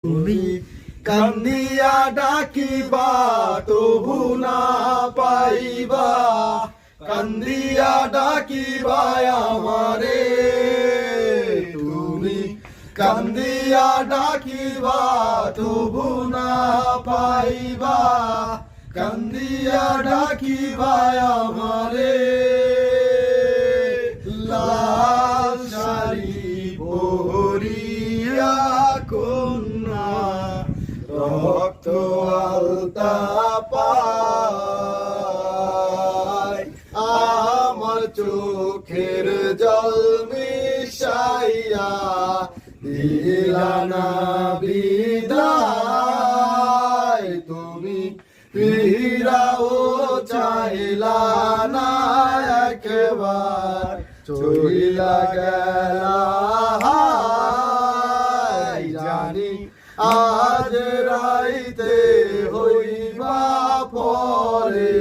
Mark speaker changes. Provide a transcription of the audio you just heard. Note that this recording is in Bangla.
Speaker 1: তুমি কান্দিয়া ডাকিবা তবু না পাইবা, কান্দিয়া ডাকিবা আমারে। তুমি কান্দিয়া ডাকিবা তবু না পাইবা, কান্দিয়া ডাকিবা আমারে। লাল শাড়ি পরিয়া কন্যা রক্ত আলতা পায়, আমার চোখের জল মিশাইয়া দিলা না বিদায়। তুমি ফিরাও চাইলা না একবার, চইলা গেলা জানি আজ রাইতে হইবা পরে।